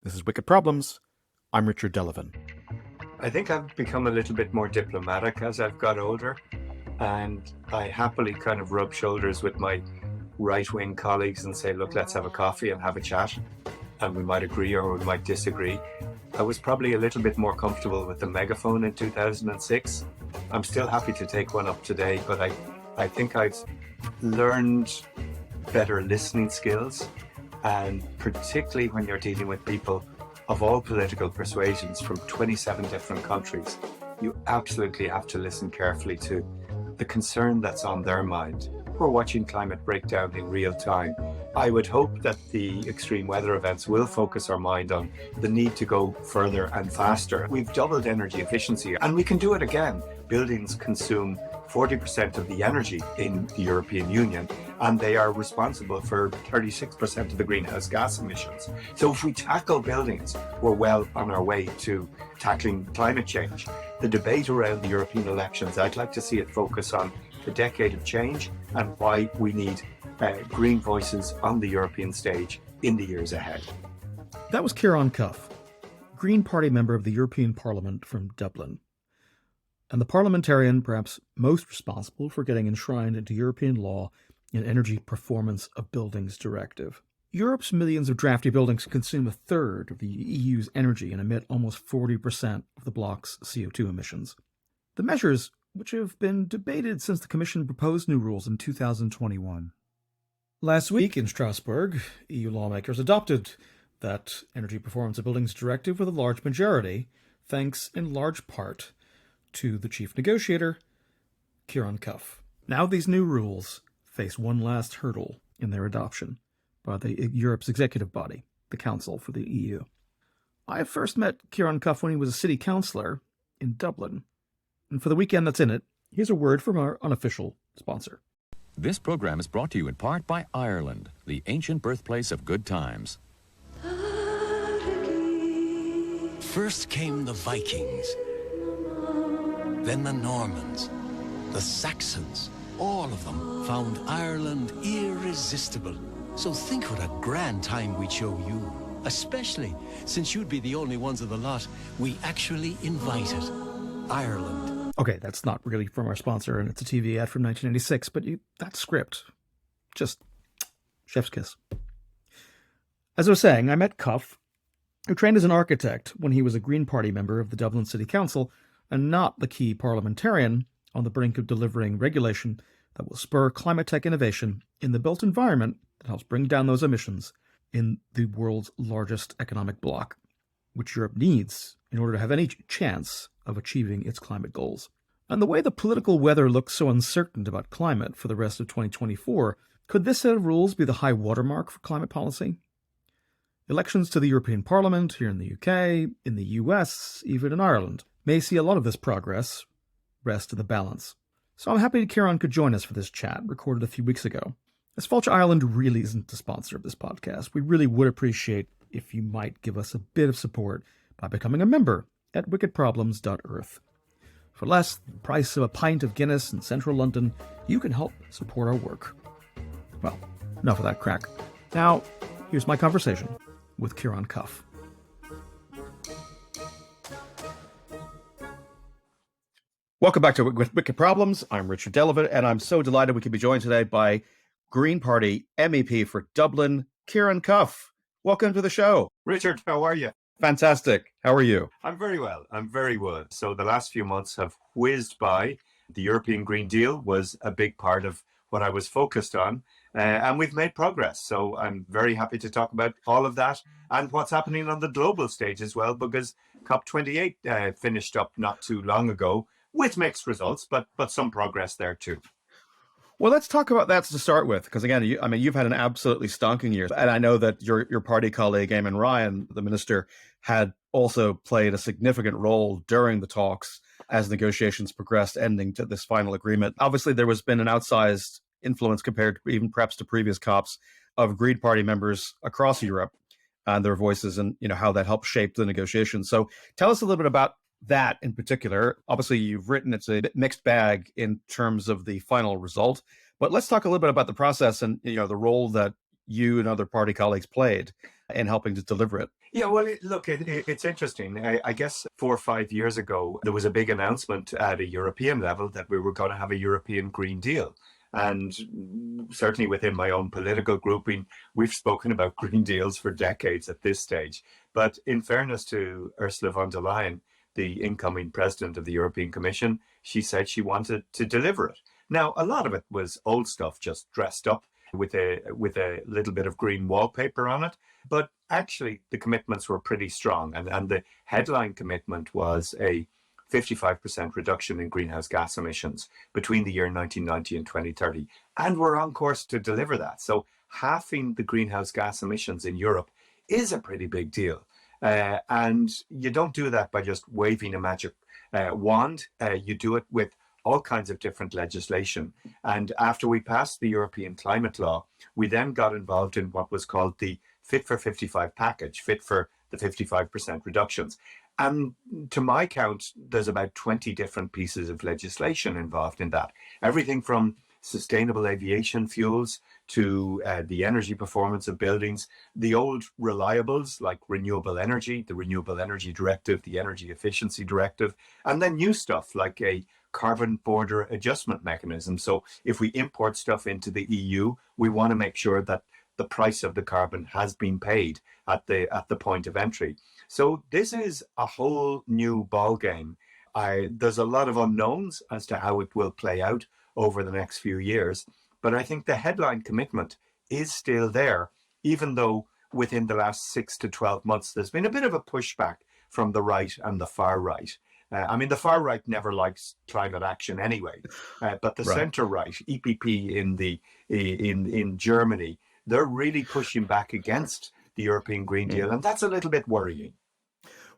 This is Wicked Problems. I'm Richard Delavan. I think I've become a little bit more diplomatic as I've got older, and I happily kind of rub shoulders with my right-wing colleagues and say, look, let's have a coffee and have a chat, and we might agree or we might disagree. I was probably a little bit more comfortable with the megaphone in 2006. I'm still happy to take one up today, but I think I've learned better listening skills, and particularly when you're dealing with people of all political persuasions from 27 different countries, you absolutely have to listen carefully to the concern that's on their mind. We're watching climate breakdown in real time. I would hope that the extreme weather events will focus our mind on the need to go further and faster. We've doubled energy efficiency, and we can do it again. Buildings consume 40% of the energy in the European Union, and they are responsible for 36% of the greenhouse gas emissions. So if we tackle buildings, we're well on our way to tackling climate change. The debate around the European elections, I'd like to see it focus on the decade of change and why we need green voices on the European stage in the years ahead. That was Ciarán Cuffe, Green Party member of the European Parliament from Dublin, and the parliamentarian perhaps most responsible for getting enshrined into European law an Energy Performance of Buildings Directive. Europe's millions of drafty buildings consume a third of the EU's energy and emit almost 40% of the bloc's CO2 emissions. The measures, which have been debated since the Commission proposed new rules in 2021. Last week in Strasbourg, EU lawmakers adopted that Energy Performance of Buildings Directive with a large majority, thanks in large part to the chief negotiator, Ciarán Cuffe. Now these new rules face one last hurdle in their adoption by Europe's executive body, the Council for the EU. I first met Ciarán Cuffe when he was a city councillor in Dublin. And for the weekend that's in it, here's a word from our unofficial sponsor. This program is brought to you in part by Ireland, the ancient birthplace of good times. First came the Vikings, then the Normans, the Saxons. All of them found Ireland irresistible. So think what a grand time we'd show you, especially since you'd be the only ones of the lot we actually invited. Ireland. Okay, that's not really from our sponsor, and it's a TV ad from 1986, but that script, just chef's kiss. As I was saying, I met Cuffe, who trained as an architect when he was a Green Party member of the Dublin City Council, and not the key parliamentarian on the brink of delivering regulation that will spur climate tech innovation in the built environment that helps bring down those emissions in the world's largest economic bloc, which Europe needs in order to have any chance of achieving its climate goals. And the way the political weather looks so uncertain about climate for the rest of 2024, could this set of rules be the high watermark for climate policy? Elections to the European Parliament here in the UK, in the US, even in Ireland, may see a lot of this progress rest in the balance. So I'm happy Ciarán could join us for this chat, recorded a few weeks ago. As Fáilte Ireland really isn't the sponsor of this podcast, we really would appreciate if you might give us a bit of support by becoming a member at wickedproblems.earth. For less than the price of a pint of Guinness in central London, you can help support our work. Well, enough of that crack. Now, here's my conversation with Ciarán Cuffe. Welcome back to Wicked Problems. I'm Richard Delavan, and I'm so delighted we can be joined today by Green Party MEP for Dublin, Ciarán Cuffe. Welcome to the show. Richard, how are you? Fantastic. How are you? I'm very well. So the last few months have whizzed by. The European Green Deal was a big part of what I was focused on, and we've made progress. So I'm very happy to talk about all of that and what's happening on the global stage as well, because COP28 finished up not too long ago with mixed results, but some progress there too. Well, let's talk about that to start with, because again, you've had an absolutely stonking year, and I know that your party colleague Eamon Ryan, the minister, had also played a significant role during the talks as negotiations progressed, ending to this final agreement. Obviously, there has been an outsized influence compared even perhaps to previous COPs of Green Party members across Europe and their voices, and how that helped shape the negotiations. So, tell us a little bit about that in particular. Obviously, you've written it's a mixed bag in terms of the final result, but let's talk a little bit about the process and the role that you and other party colleagues played in helping to deliver it. Yeah, well, it's interesting. I guess 4 or 5 years ago, there was a big announcement at a European level that we were going to have a European Green Deal. And certainly within my own political grouping, we've spoken about Green Deals for decades at this stage. But in fairness to Ursula von der Leyen, the incoming president of the European Commission, she said she wanted to deliver it. Now, a lot of it was old stuff, just dressed up with a little bit of green wallpaper on it. But actually, the commitments were pretty strong. And the headline commitment was a 55% reduction in greenhouse gas emissions between the year 1990 and 2030. And we're on course to deliver that. So halving the greenhouse gas emissions in Europe is a pretty big deal. And you don't do that by just waving a magic wand. You do it with all kinds of different legislation. And after we passed the European climate law, we then got involved in what was called the Fit for 55 package, fit for the 55% reductions. And to my count, there's about 20 different pieces of legislation involved in that. Everything from sustainable aviation fuels to the energy performance of buildings, the old reliables like renewable energy, the Renewable Energy Directive, the Energy Efficiency Directive, and then new stuff like a carbon border adjustment mechanism. So if we import stuff into the EU, we want to make sure that the price of the carbon has been paid at the point of entry. So this is a whole new ball game. There's a lot of unknowns as to how it will play out over the next few years, but I think the headline commitment is still there, even though within the last 6 to 12 months there's been a bit of a pushback from the right and the far right. I mean, the far right never likes climate action anyway, but the center right, EPP in Germany, they're really pushing back against the European Green Deal, and that's a little bit worrying.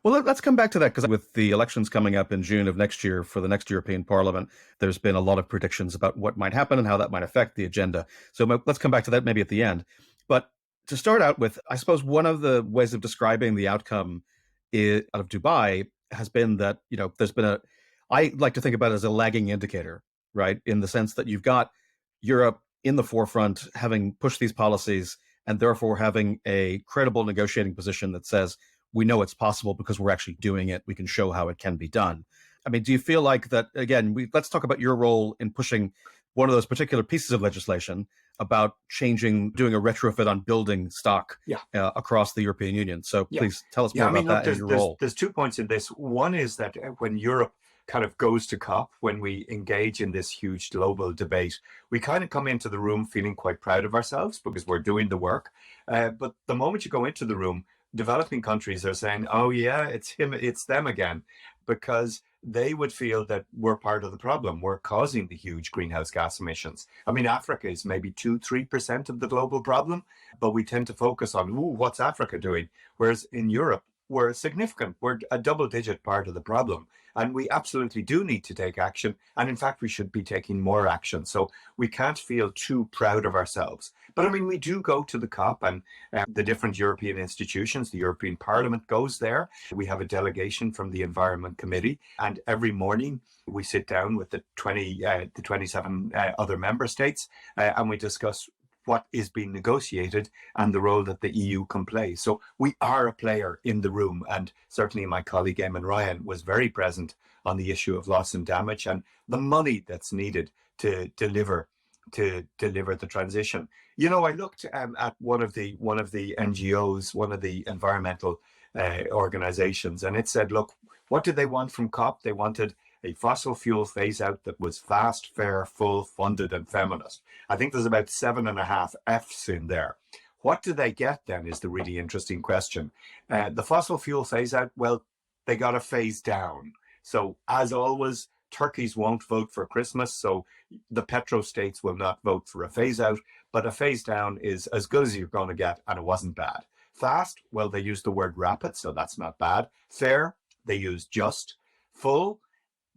Well, let's come back to that, because with the elections coming up in June of next year for the next European Parliament, there's been a lot of predictions about what might happen and how that might affect the agenda. So let's come back to that maybe at the end. But to start out with, I suppose one of the ways of describing the outcome out of Dubai has been that, there's been I like to think about it as a lagging indicator, right? In the sense that you've got Europe in the forefront, having pushed these policies, and therefore having a credible negotiating position that says, we know it's possible because we're actually doing it. We can show how it can be done. I mean, do you feel like that, again, let's talk about your role in pushing one of those particular pieces of legislation about doing a retrofit on building stock across the European Union. So please tell us more about that and your role. There's 2 points in this. One is that when Europe kind of goes to COP, when we engage in this huge global debate, we kind of come into the room feeling quite proud of ourselves because we're doing the work. But the moment you go into the room, developing countries are saying, oh yeah, it's them again, because they would feel that we're part of the problem. We're causing the huge greenhouse gas emissions. I mean, Africa is maybe 2-3% of the global problem, but we tend to focus on, what's Africa doing? Whereas in Europe, we're a double-digit part of the problem. And we absolutely do need to take action. And in fact, we should be taking more action. So we can't feel too proud of ourselves. But I mean, we do go to the COP and the different European institutions. The European Parliament goes there. We have a delegation from the Environment Committee. And every morning we sit down with the 27 other member states and we discuss what is being negotiated and the role that the EU can play. So we are a player in the room, and certainly my colleague Eamon Ryan was very present on the issue of loss and damage and the money that's needed to deliver the transition. I looked at one of the NGOs, one of the environmental organizations, and it said, look, what did they want from COP? They wanted a fossil fuel phase out that was fast, fair, full, funded, and feminist. I think there's about 7.5 Fs in there. What do they get then is the really interesting question. The fossil fuel phase out, well, they got a phase down. So as always, turkeys won't vote for Christmas, so the petrostates will not vote for a phase out, but a phase down is as good as you're going to get, and it wasn't bad. Fast, well, they used the word rapid, so that's not bad. Fair, they used just. Full,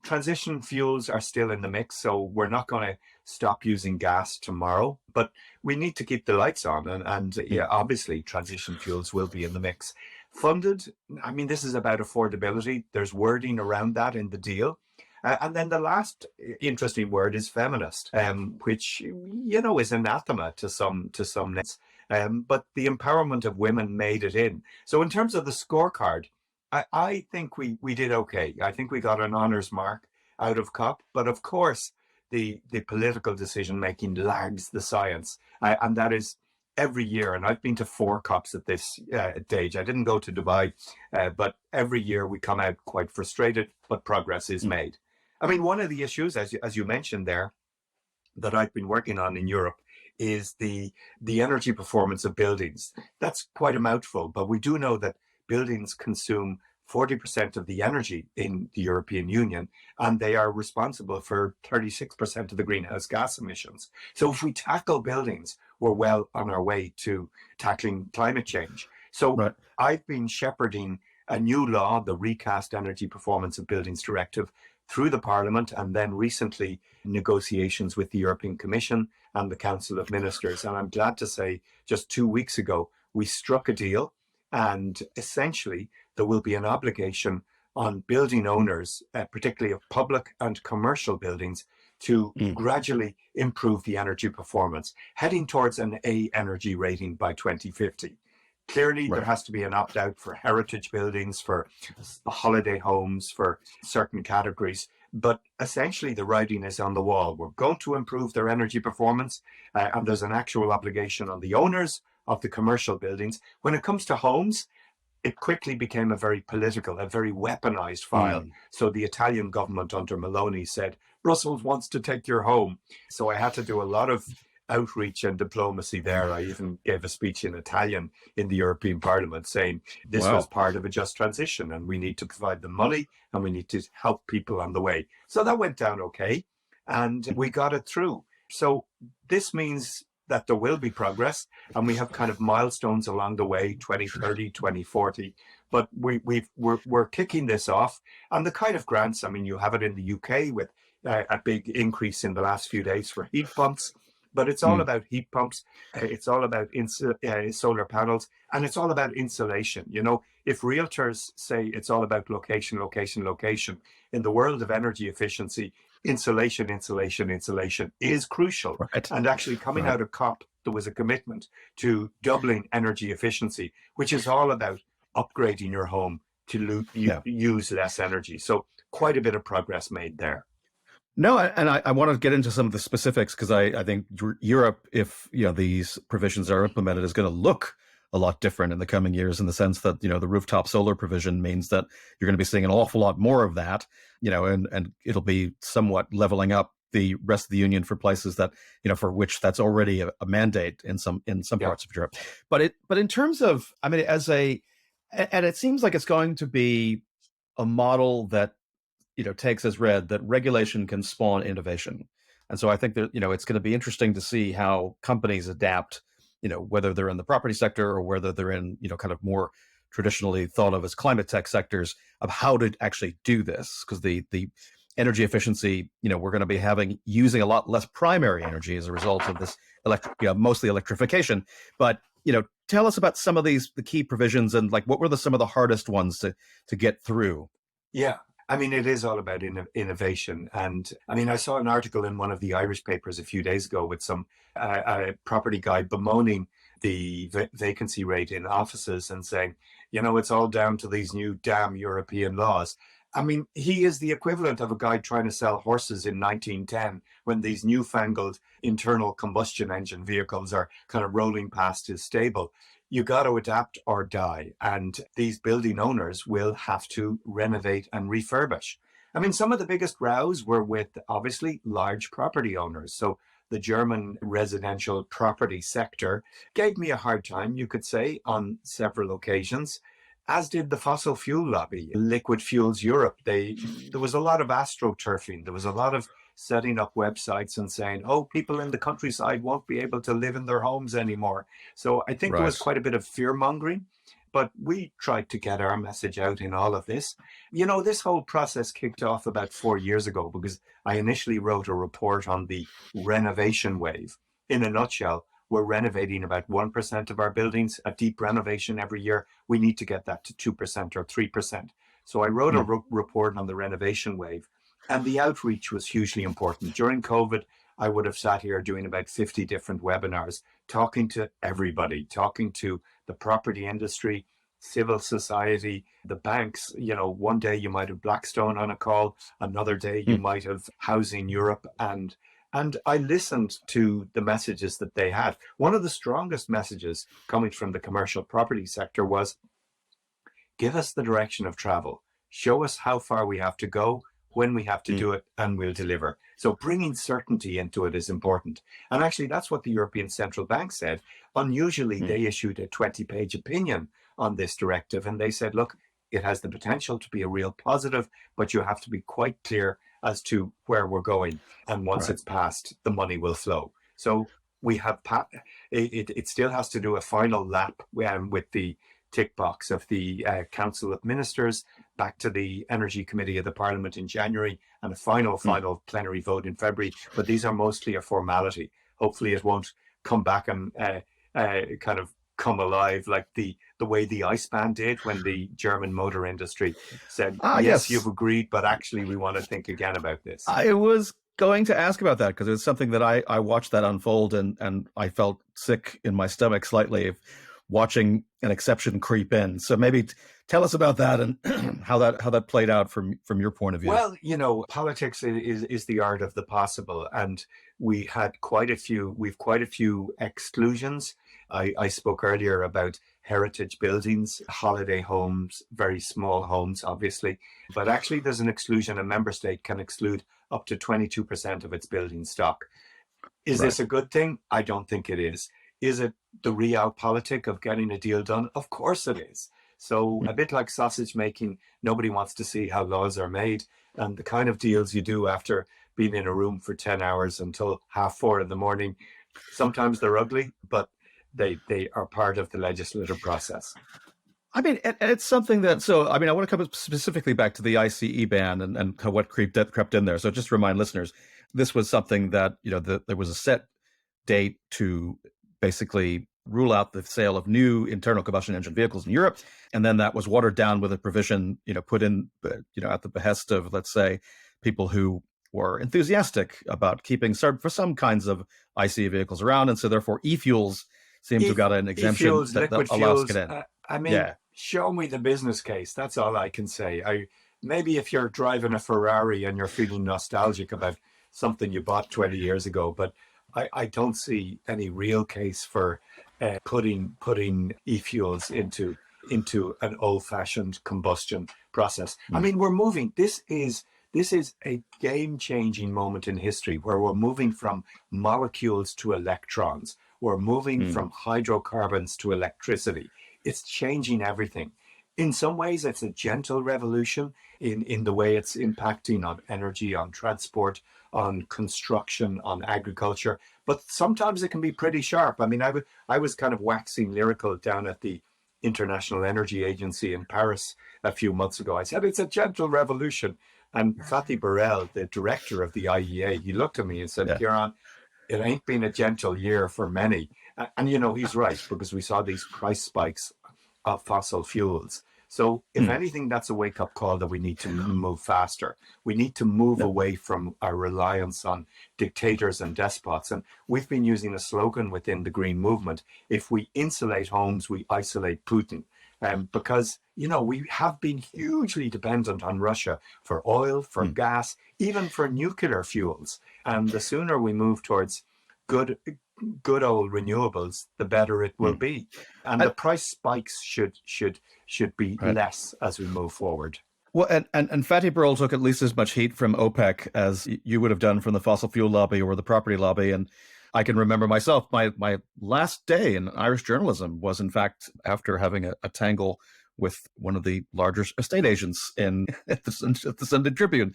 transition fuels are still in the mix, so we're not going to stop using gas tomorrow, but we need to keep the lights on, and obviously transition fuels will be in the mix. Funded, I mean, this is about affordability. There's wording around that in the deal. And then the last interesting word is feminist, which, is anathema to some. But the empowerment of women made it in. So in terms of the scorecard, I think we did okay. I think we got an honours mark out of COP. But of course, the political decision making lags the science. And that is every year. And I've been to 4 COPs at this stage. I didn't go to Dubai, but every year we come out quite frustrated, but progress is made. I mean, one of the issues, as you mentioned there, that I've been working on in Europe is the energy performance of buildings. That's quite a mouthful, but we do know that buildings consume 40% of the energy in the European Union, and they are responsible for 36% of the greenhouse gas emissions. So if we tackle buildings, we're well on our way to tackling climate change. So I've been shepherding a new law, the Recast Energy Performance of Buildings Directive, through the Parliament, and then recently negotiations with the European Commission and the Council of Ministers. And I'm glad to say just 2 weeks ago, we struck a deal, and essentially there will be an obligation on building owners, particularly of public and commercial buildings, to gradually improve the energy performance, heading towards an A energy rating by 2050. Clearly, there has to be an opt-out for heritage buildings, for holiday homes, for certain categories. But essentially, the writing is on the wall. We're going to improve their energy performance, and there's an actual obligation on the owners of the commercial buildings. When it comes to homes, it quickly became a very political, a very weaponized file. So the Italian government under Meloni said, Brussels wants to take your home. So I had to do a lot of outreach and diplomacy there. I even gave a speech in Italian in the European Parliament saying this was part of a just transition and we need to provide the money and we need to help people on the way. So that went down okay and we got it through. So this means that there will be progress and we have kind of milestones along the way, 2030, 2040. But we're kicking this off. And the kind of grants, I mean, you have it in the UK with a big increase in the last few days for heat pumps. But it's all about heat pumps. It's all about solar panels, and it's all about insulation. You know, if realtors say it's all about location, location, location, in the world of energy efficiency, insulation is crucial. And actually coming out of COP, there was a commitment to doubling energy efficiency, which is all about upgrading your home to use less energy. So quite a bit of progress made there. No, and I want to get into some of the specifics because I think Europe, if these provisions are implemented, is going to look a lot different in the coming years in the sense that the rooftop solar provision means that you're going to be seeing an awful lot more of that, and it'll be somewhat leveling up the rest of the union for places that for which that's already a mandate in some parts of Europe. But in terms of, I mean, and it seems like it's going to be a model that takes as read that regulation can spawn innovation. And so I think that, it's going to be interesting to see how companies adapt, whether they're in the property sector or whether they're in, kind of more traditionally thought of as climate tech sectors, of how to actually do this. Because the energy efficiency, we're going to be using a lot less primary energy as a result of this mostly electrification. But, tell us about some of the key provisions and like what were some of the hardest ones to get through? Yeah. I mean, it is all about innovation. And I mean, I saw an article in one of the Irish papers a few days ago with some property guy bemoaning the vacancy rate in offices and saying, it's all down to these new damn European laws. I mean, he is the equivalent of a guy trying to sell horses in 1910 when these newfangled internal combustion engine vehicles are kind of rolling past his stable. You got to adapt or die. And these building owners will have to renovate and refurbish. I mean, some of the biggest rows were with obviously large property owners. So the German residential property sector gave me a hard time, you could say, on several occasions, as did the fossil fuel lobby, Liquid Fuels Europe. There was a lot of astroturfing. There was a lot of setting up websites and saying, people in the countryside won't be able to live in their homes anymore. So I think there was quite a bit of fear mongering, but we tried to get our message out in all of this. This whole process kicked off about 4 years ago because I initially wrote a report on the renovation wave. In a nutshell, we're renovating about 1% of our buildings, a deep renovation every year. We need to get that to 2% or 3%. So I wrote a report on the renovation wave. And the outreach was hugely important. During COVID, I would have sat here doing about 50 different webinars, talking to everybody, talking to the property industry, civil society, the banks. One day you might have Blackstone on a call, another day you might have Housing Europe, and I listened to the messages that they had. One of the strongest messages coming from the commercial property sector was, give us the direction of travel, show us how far we have to go, when we have to do it, and we'll deliver. So bringing certainty into it is important. And actually, that's what the European Central Bank said. Unusually, they issued a 20-page opinion on this directive, and they said, look, it has the potential to be a real positive, but you have to be quite clear as to where we're going. And once it's passed, the money will flow. So we have, it still has to do a final lap with the tick box of the Council of Ministers back to the Energy Committee of the Parliament in January, and a final plenary vote in February. But these are mostly a formality. Hopefully it won't come back and kind of come alive like the way the ice ban did when the German motor industry said, yes, you've agreed, but actually we want to think again about this. I was going to ask about that because it was something that I watched that unfold, and I felt sick in my stomach slightly watching an exception creep in. So maybe tell us about that and how that played out from your point of view. Well, politics is the art of the possible, and we've quite a few exclusions. I spoke earlier about heritage buildings, holiday homes, very small homes, obviously. But actually, there's an exclusion. A member state can exclude up to 22% of its building stock. Is this a good thing? I don't think it is. Is it the realpolitik of getting a deal done? Of course it is. So a bit like sausage making, nobody wants to see how laws are made, and the kind of deals you do after being in a room for 10 hours until 4:30 in the morning. Sometimes they're ugly, but they are part of the legislative process. I mean, it's something that, I want to come specifically back to the ICE ban and what crept in there. So just to remind listeners, this was something that, there was a set date to basically rule out the sale of new internal combustion engine vehicles in Europe. And then that was watered down with a provision, put in, at the behest of, let's say, people who were enthusiastic about keeping for some kinds of ICE vehicles around. And so therefore e-fuels seem to have got an exemption that allows it in. Show me the business case. That's all I can say. Maybe if you're driving a Ferrari and you're feeling nostalgic about something you bought 20 years ago, but I don't see any real case for putting e-fuels into an old-fashioned combustion process. I mean, we're moving. This is a game-changing moment in history where we're moving from molecules to electrons. We're moving from hydrocarbons to electricity. It's changing everything. In some ways, it's a gentle revolution in the way it's impacting on energy, on transport, on construction, on agriculture. But sometimes it can be pretty sharp. I mean, I was kind of waxing lyrical down at the International Energy Agency in Paris a few months ago. I said, it's a gentle revolution. And Fatih Birol, the director of the IEA, he looked at me and said, Ciarán, it ain't been a gentle year for many. And, he's right, because we saw these price spikes of fossil fuels. So if anything, that's a wake-up call that we need to move faster. We need to move away from our reliance on dictators and despots. And we've been using a slogan within the Green Movement: if we insulate homes, we isolate Putin. Because, we have been hugely dependent on Russia for oil, for gas, even for nuclear fuels. And the sooner we move towards good old renewables, the better it will be. And the price spikes should be less as we move forward. Well, and Fatih Birol took at least as much heat from OPEC as you would have done from the fossil fuel lobby or the property lobby. And I can remember myself, my last day in Irish journalism was, in fact, after having a tangle with one of the largest estate agents at the Sunday Tribune,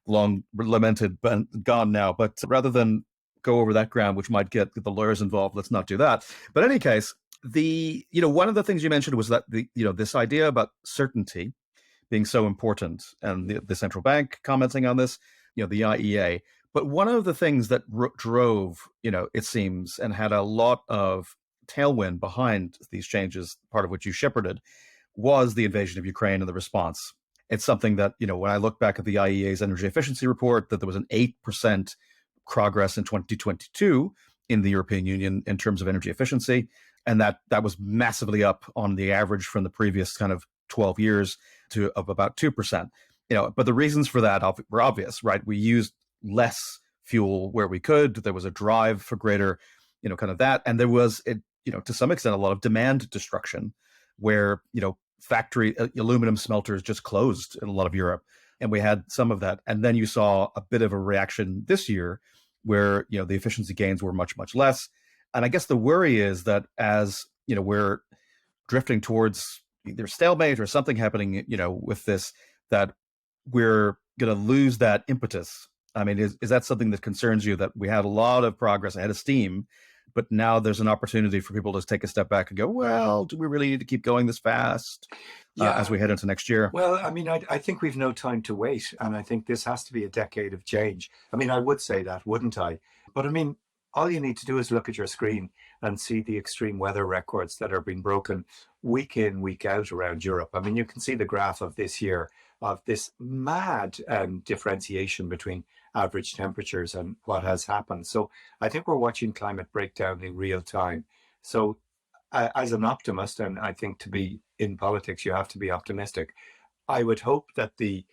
long lamented, but gone now. But rather than go over that ground, which might get the lawyers involved, let's not do that. But in any case, one of the things you mentioned was that this idea about certainty being so important, and the central bank commenting on this, the IEA. But one of the things that drove, it seems, and had a lot of tailwind behind these changes, part of which you shepherded, was the invasion of Ukraine and the response. It's something that, when I look back at the IEA's energy efficiency report, that there was an 8% progress in 2022 in the European Union in terms of energy efficiency. And that was massively up on the average from the previous kind of 12 years to of about 2%. But the reasons for that were obvious, right? We used less fuel where we could. There was a drive for greater, kind of that. And there was, to some extent, a lot of demand destruction where, factory aluminum smelters just closed in a lot of Europe. And we had some of that. And then you saw a bit of a reaction this year where, the efficiency gains were much, much less. And I guess the worry is that as, we're drifting towards either stalemate or something happening, with this, that we're going to lose that impetus. I mean, is that something that concerns you, that we had a lot of progress ahead of steam, but now there's an opportunity for people to take a step back and go, well, do we really need to keep going this fast as we head into next year? Well, I mean, I think we've no time to wait. And I think this has to be a decade of change. I mean, I would say that, wouldn't I? But I mean, all you need to do is look at your screen and see the extreme weather records that are being broken week in, week out around Europe. I mean, you can see the graph of this year of this mad differentiation between average temperatures and what has happened. So I think we're watching climate breakdown in real time. So as an optimist, and I think to be in politics, you have to be optimistic, I would hope that the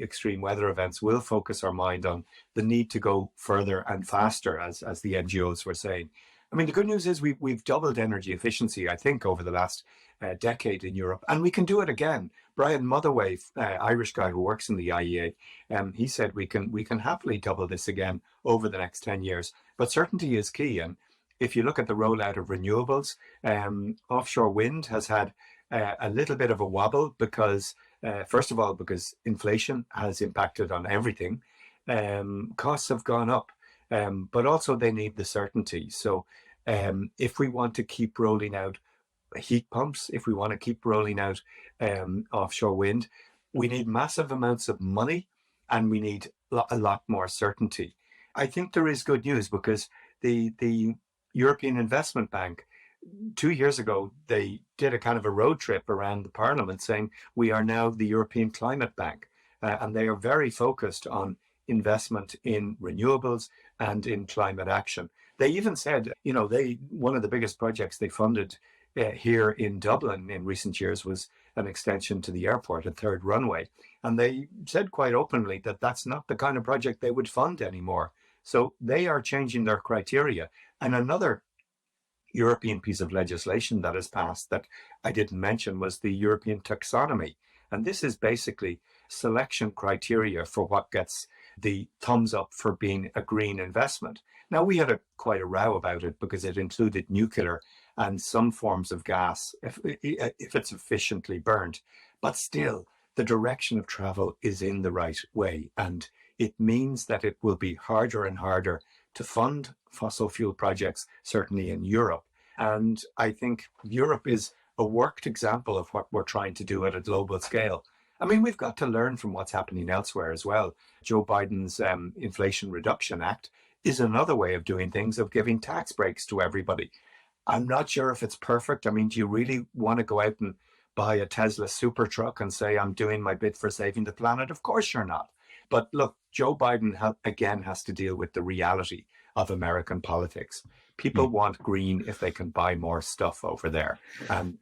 extreme weather events will focus our mind on the need to go further and faster, as the NGOs were saying. I mean, the good news is we've doubled energy efficiency, I think, over the last decade in Europe, and we can do it again. Brian Motherway, Irish guy who works in the IEA, he said we can happily double this again over the next 10 years. But certainty is key, and if you look at the rollout of renewables, offshore wind has had a little bit of a wobble because, first of all, because inflation has impacted on everything. Costs have gone up, but also they need the certainty. So if we want to keep rolling out heat pumps, if we want to keep rolling out offshore wind, we need massive amounts of money and we need a lot more certainty. I think there is good news because the European Investment Bank, 2 years ago, they did a kind of a road trip around the Parliament saying we are now the European Climate Bank, and they are very focused on investment in renewables and in climate action. They even said, one of the biggest projects they funded here in Dublin in recent years was an extension to the airport, a third runway. And they said quite openly that that's not the kind of project they would fund anymore. So they are changing their criteria. And another European piece of legislation that has passed that I didn't mention was the European taxonomy. And this is basically selection criteria for what gets the thumbs up for being a green investment. Now, we had quite a row about it because it included nuclear and some forms of gas if it's efficiently burnt. But still, the direction of travel is in the right way. And it means that it will be harder and harder to fund fossil fuel projects, certainly in Europe. And I think Europe is a worked example of what we're trying to do at a global scale. I mean, we've got to learn from what's happening elsewhere as well. Joe Biden's Inflation Reduction Act is another way of doing things, of giving tax breaks to everybody. I'm not sure if it's perfect. I mean, do you really want to go out and buy a Tesla super truck and say, I'm doing my bit for saving the planet? Of course you're not. But look, Joe Biden again has to deal with the reality of American politics. People want green if they can buy more stuff over there. And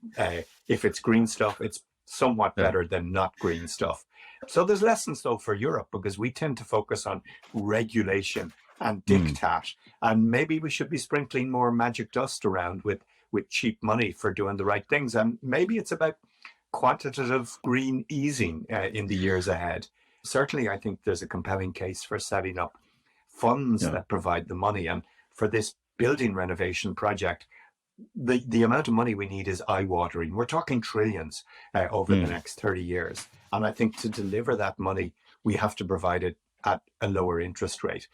if it's green stuff, it's somewhat better than not green stuff. So there's lessons, though, for Europe, because we tend to focus on regulation and diktat. And maybe we should be sprinkling more magic dust around with cheap money for doing the right things. And maybe it's about quantitative green easing in the years ahead. Certainly, I think there's a compelling case for setting up funds that provide the money. And for this building renovation project, the amount of money we need is eye-watering. We're talking trillions over the next 30 years. And I think to deliver that money, we have to provide it at a lower interest rate.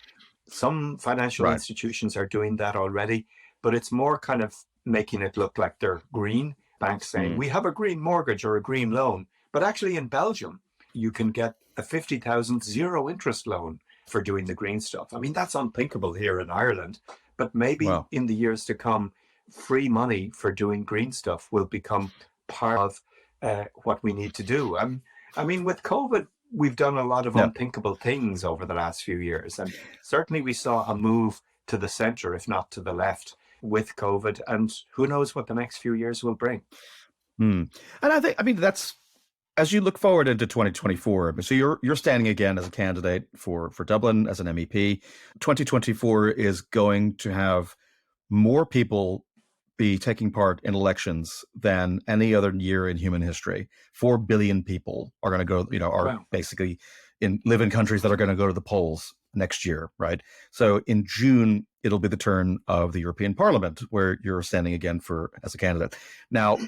Some financial institutions are doing that already, but it's more kind of making it look like they're green. Banks saying, we have a green mortgage or a green loan. But actually in Belgium, you can get a 50,000 zero interest loan for doing the green stuff. I mean, that's unthinkable here in Ireland. But maybe in the years to come, free money for doing green stuff will become part of what we need to do. I mean, with COVID, we've done a lot of Yeah. unthinkable things over the last few years. And certainly we saw a move to the center, if not to the left, with COVID. And who knows what the next few years will bring. And I mean, that's, as you look forward into 2024, so you're standing again as a candidate for Dublin as an MEP. 2024 is going to have more people be taking part in elections than any other year in human history. 4 billion people are going to go, Wow. basically live in countries that are going to go to the polls next year, right? So in June, it'll be the turn of the European Parliament, where you're standing again as a candidate. Now,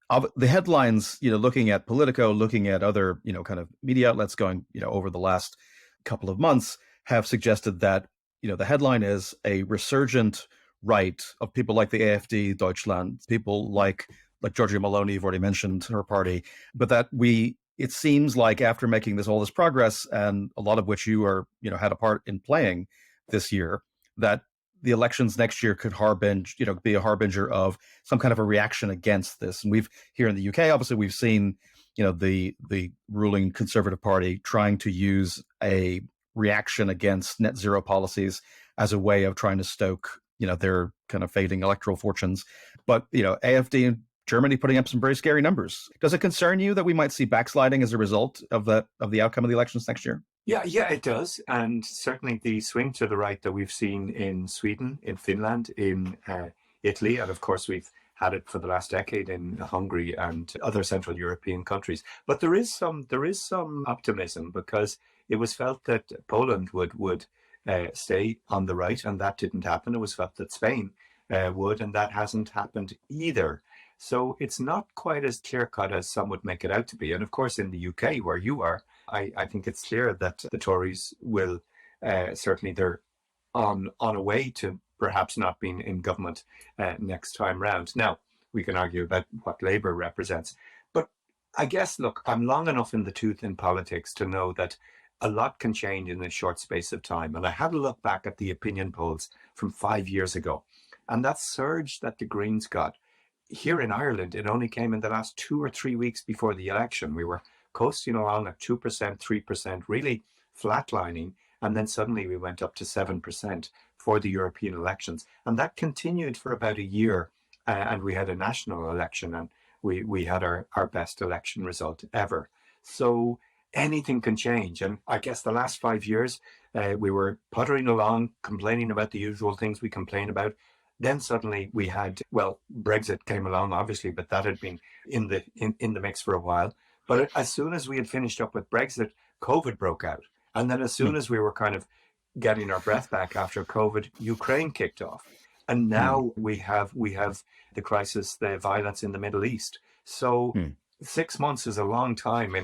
of the headlines, looking at Politico, looking at other, kind of media outlets going, over the last couple of months, have suggested that, the headline is a resurgent right of people like the AfD, Deutschland, people like Giorgia Meloni, you've already mentioned her party, but that it seems like after making all this progress, and a lot of which you are, had a part in playing this year, that the elections next year could be a harbinger of some kind of a reaction against this. And we've here in the UK, obviously, we've seen, the ruling Conservative Party trying to use a reaction against net zero policies as a way of trying to stoke, their kind of fading electoral fortunes. But, AfD in Germany putting up some very scary numbers. Does it concern you that we might see backsliding as a result of the outcome of the elections next year? Yeah, it does. And certainly the swing to the right that we've seen in Sweden, in Finland, in Italy, and of course we've had it for the last decade in Hungary and other Central European countries. But there is some optimism, because it was felt that Poland would stay on the right, and that didn't happen. It was felt that Spain would, and that hasn't happened either. So it's not quite as clear-cut as some would make it out to be. And of course, in the UK, where you are, I think it's clear that the Tories will certainly, they're on a way to perhaps not being in government next time round. Now, we can argue about what Labour represents. But I guess, look, I'm long enough in the tooth in politics to know that a lot can change in a short space of time. And I had a look back at the opinion polls from 5 years ago. And that surge that the Greens got here in Ireland, it only came in the last 2 or 3 weeks before the election. We were coasting along at 2%, 3%, really flatlining. And then suddenly we went up to 7% for the European elections. And that continued for about a year. And we had a national election, and we had our best election result ever. So anything can change. And I guess the last 5 years, we were puttering along, complaining about the usual things we complain about. Then suddenly we had, Brexit came along, obviously, but that had been in the mix for a while. But as soon as we had finished up with Brexit, COVID broke out. And then as soon as we were kind of getting our breath back after COVID, Ukraine kicked off. And now we have the crisis, the violence in the Middle East. So 6 months is a long time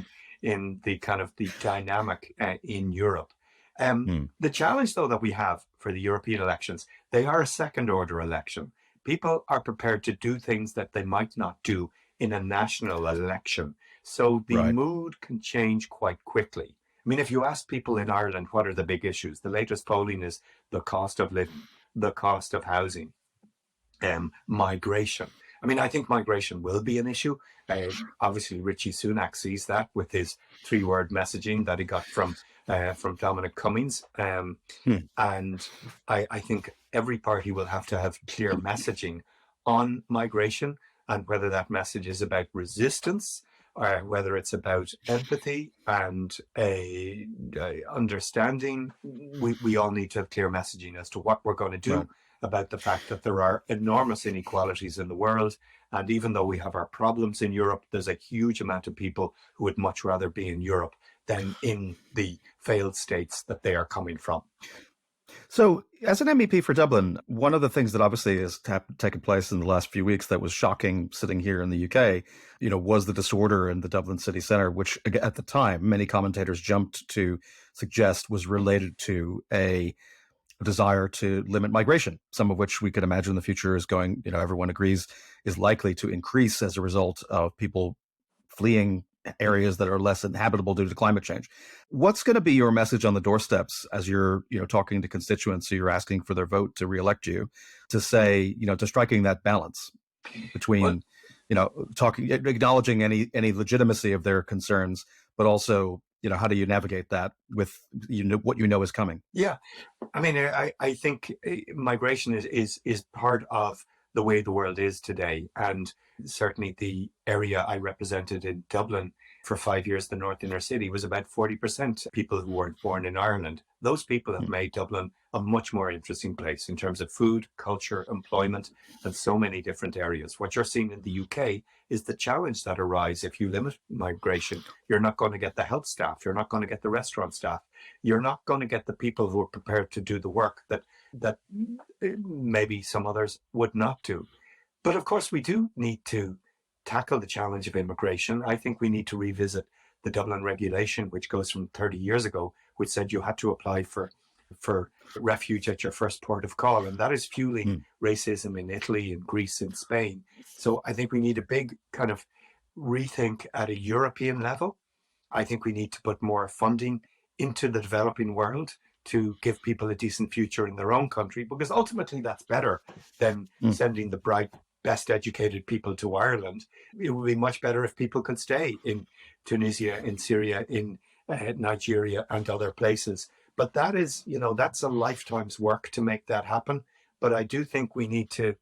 in the kind of the dynamic in Europe. The challenge, though, that we have for the European elections, they are a second-order election. People are prepared to do things that they might not do in a national election. So the mood can change quite quickly. I mean, if you ask people in Ireland, what are the big issues? The latest polling is the cost of living, the cost of housing, migration. I mean, I think migration will be an issue. Obviously, Richie Sunak sees that with his 3-word messaging that he got from Dominic Cummings. And I think every party will have to have clear messaging on migration, and whether that message is about resistance, or whether it's about empathy and a understanding. We all need to have clear messaging as to what we're going to do about the fact that there are enormous inequalities in the world. And even though we have our problems in Europe, there's a huge amount of people who would much rather be in Europe than in the failed states that they are coming from. So as an MEP for Dublin, one of the things that obviously has taken place in the last few weeks that was shocking sitting here in the UK, was the disorder in the Dublin city centre, which at the time, many commentators jumped to suggest was related to a desire to limit migration, some of which we could imagine in the future is going, everyone agrees, is likely to increase as a result of people fleeing areas that are less inhabitable due to climate change. What's going to be your message on the doorsteps as you're, talking to constituents who you're asking for their vote to reelect you, to say, to striking that balance between, acknowledging any legitimacy of their concerns, but also, how do you navigate that with what you know is coming? Yeah, I mean, I think migration is part of the way the world is today, and certainly the area I represented in Dublin for 5 years, the North Inner City, was about 40% people who weren't born in Ireland. Those people have made Dublin a much more interesting place in terms of food, culture, employment, and so many different areas. What you're seeing in the UK is the challenge that arises if you limit migration. You're not going to get the health staff. You're not going to get the restaurant staff. You're not going to get the people who are prepared to do the work that maybe some others would not do. But of course, we do need to tackle the challenge of immigration. I think we need to revisit the Dublin regulation, which goes from 30 years ago, which said you had to apply for refuge at your first port of call. And that is fueling racism in Italy, in Greece, in Spain. So I think we need a big kind of rethink at a European level. I think we need to put more funding into the developing world to give people a decent future in their own country, because ultimately that's better than sending the bright, best educated people to Ireland. It would be much better if people could stay in Tunisia, in Syria, in Nigeria and other places. But that is, that's a lifetime's work to make that happen. But I do think we need to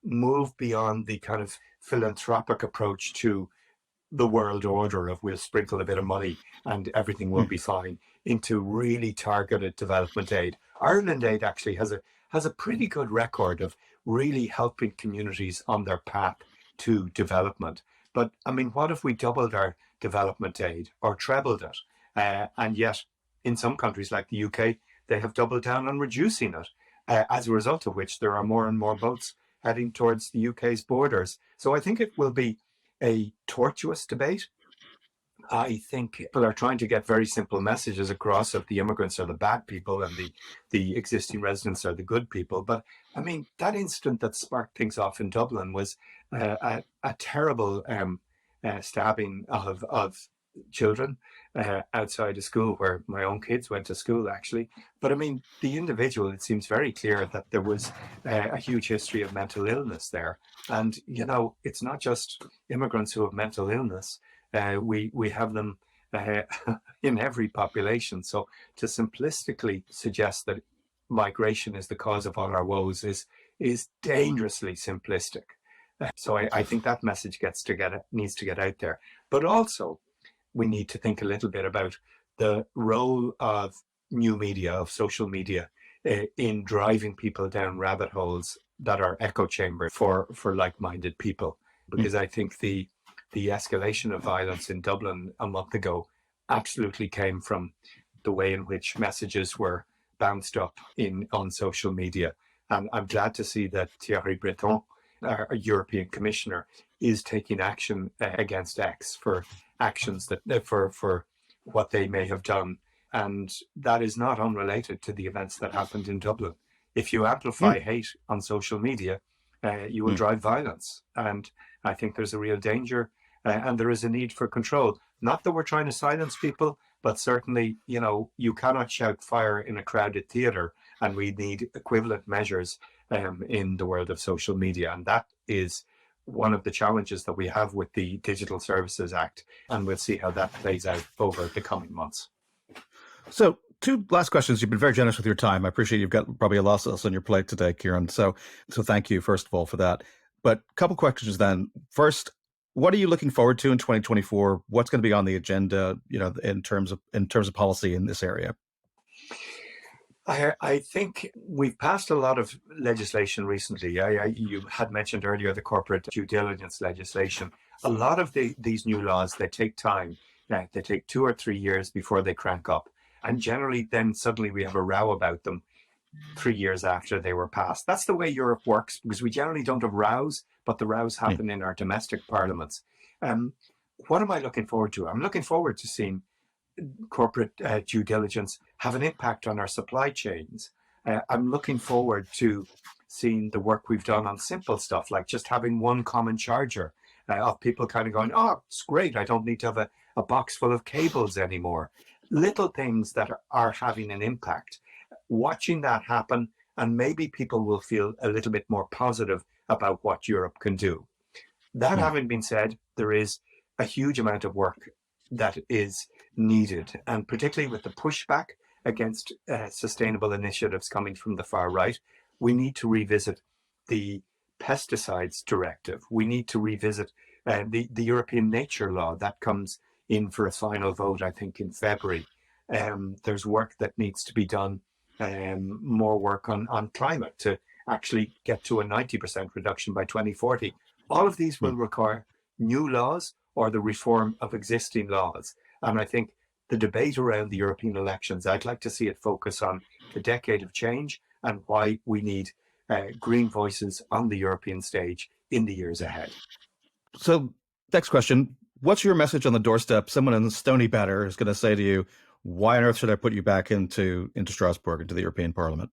move beyond the kind of philanthropic approach to the world order of we'll sprinkle a bit of money and everything will be fine, into really targeted development aid. Ireland Aid actually has a pretty good record of really helping communities on their path to development. But I mean, what if we doubled our development aid or trebled it? And yet in some countries like the UK, they have doubled down on reducing it, as a result of which there are more and more boats heading towards the UK's borders. So I think it will be a tortuous debate. I think people are trying to get very simple messages across of the immigrants are the bad people and the existing residents are the good people. But I mean, that incident that sparked things off in Dublin was a terrible stabbing of children outside a school where my own kids went to school, actually. But I mean, the individual, it seems very clear that there was a huge history of mental illness there. And, it's not just immigrants who have mental illness. We have them in every population. So to simplistically suggest that migration is the cause of all our woes is dangerously simplistic. So I think that message needs to get out there. But also, we need to think a little bit about the role of new media, of social media, in driving people down rabbit holes that are echo chambers for like-minded people. Because I think the escalation of violence in Dublin a month ago absolutely came from the way in which messages were bounced up on social media. And I'm glad to see that Thierry Breton, our European Commissioner, is taking action against X for actions that for what they may have done. And that is not unrelated to the events that happened in Dublin. If you amplify hate on social media, you will drive violence. And I think there's a real danger and there is a need for control. Not that we're trying to silence people, but certainly, you cannot shout fire in a crowded theatre, and we need equivalent measures in the world of social media. And that is one of the challenges that we have with the Digital Services Act, and we'll see how that plays out over the coming months. So, two last questions. You've been very generous with your time. I appreciate you've got probably a lot else on your plate today, Ciarán. So thank you, first of all, for that. But a couple questions then. First, what are you looking forward to in 2024? What's going to be on the agenda, in terms of policy in this area? I think we've passed a lot of legislation recently. You had mentioned earlier the corporate due diligence legislation. A lot of these new laws, they take time. They take 2 or 3 years before they crank up. And generally, then suddenly we have a row about them 3 years after they were passed. That's the way Europe works, because we generally don't have rows, but the rows happen in our domestic parliaments. What am I looking forward to? I'm looking forward to seeing corporate due diligence have an impact on our supply chains. I'm looking forward to seeing the work we've done on simple stuff, like just having one common charger, of people kind of going, oh, it's great, I don't need to have a box full of cables anymore. Little things that are having an impact. Watching that happen, and maybe people will feel a little bit more positive about what Europe can do. That having been said, there is a huge amount of work that is needed, and particularly with the pushback against sustainable initiatives coming from the far right, we need to revisit the pesticides directive. We need to revisit the European nature law that comes in for a final vote, I think, in February. There's work that needs to be done, more work on climate to actually get to a 90% reduction by 2040. All of these will require new laws or the reform of existing laws. And I think the debate around the European elections, I'd like to see it focus on the decade of change and why we need green voices on the European stage in the years ahead. So, next question. What's your message on the doorstep? Someone in Stony Batter is going to say to you, why on earth should I put you back into Strasbourg, into the European Parliament?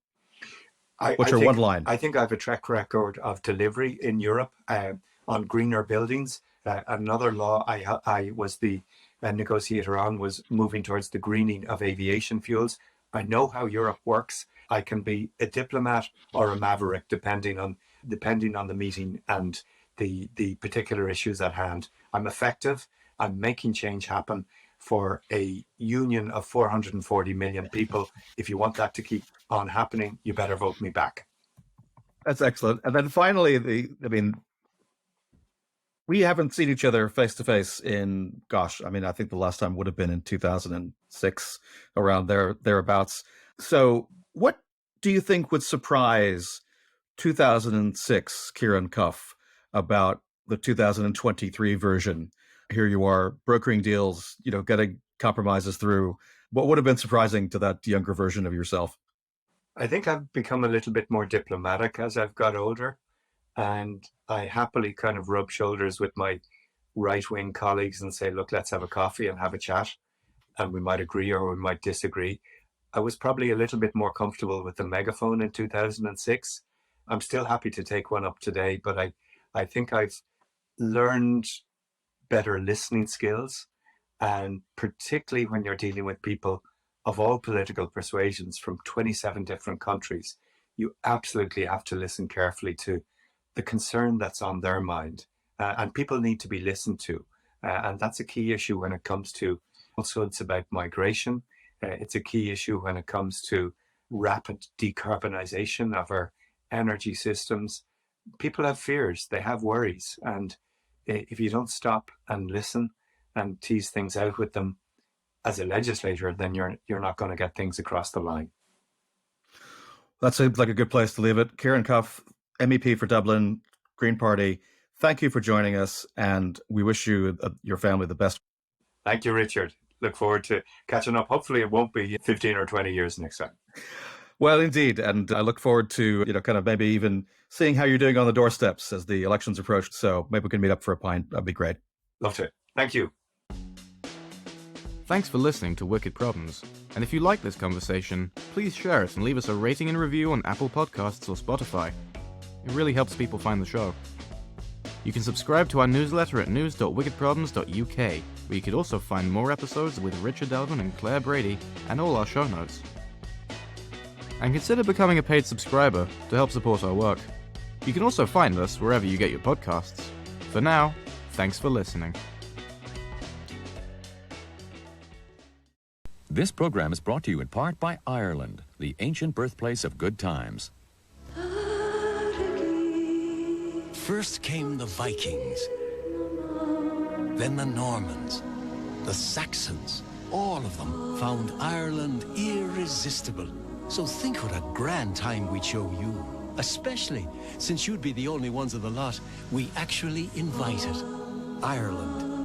What's your one line? I think I have a track record of delivery in Europe on greener buildings. Another law I was the negotiator on was moving towards the greening of aviation fuels. I know how Europe works. I can be a diplomat or a maverick depending on the meeting and the particular issues at hand. I'm effective. I'm making change happen for a union of 440 million people. If you want that to keep on happening, you better vote me back. That's excellent. And then finally, we haven't seen each other face to face in, I think the last time would have been in 2006, around thereabouts. So what do you think would surprise 2006 Ciarán Cuffe about the 2023 version? Here you are brokering deals, getting compromises through. What would have been surprising to that younger version of yourself? I think I've become a little bit more diplomatic as I've got older, and I happily kind of rub shoulders with my right-wing colleagues and say, look, let's have a coffee and have a chat, and we might agree or we might disagree. I was probably a little bit more comfortable with the megaphone in 2006. I'm still happy to take one up today, but I think I've learned better listening skills, and particularly when you're dealing with people of all political persuasions from 27 different countries, you absolutely have to listen carefully to the concern that's on their mind, and people need to be listened to, and that's a key issue when it comes to, also it's about migration, it's a key issue when it comes to rapid decarbonisation of our energy systems. People have fears, they have worries, and if you don't stop and listen and tease things out with them as a legislator, then you're not going to get things across the line. That seems like a good place to leave it. Ciarán Cuffe, MEP for Dublin, Green Party, thank you for joining us, and we wish you, your family, the best. Thank you, Richard. Look forward to catching up. Hopefully it won't be 15 or 20 years next time. Well, indeed. And I look forward to, kind of maybe even seeing how you're doing on the doorsteps as the elections approach. So maybe we can meet up for a pint. That'd be great. Love to. Thank you. Thanks for listening to Wicked Problems. And if you like this conversation, please share it and leave us a rating and review on Apple Podcasts or Spotify. It really helps people find the show. You can subscribe to our newsletter at news.wickedproblems.uk, where you could also find more episodes with Richard Delvin and Claire Brady and all our show notes. And consider becoming a paid subscriber to help support our work. You can also find us wherever you get your podcasts. For now, thanks for listening. This program is brought to you in part by Ireland, the ancient birthplace of good times. First came the Vikings, then the Normans, the Saxons. All of them found Ireland irresistible. So think what a grand time we'd show you. Especially since you'd be the only ones of the lot we actually invited. Ireland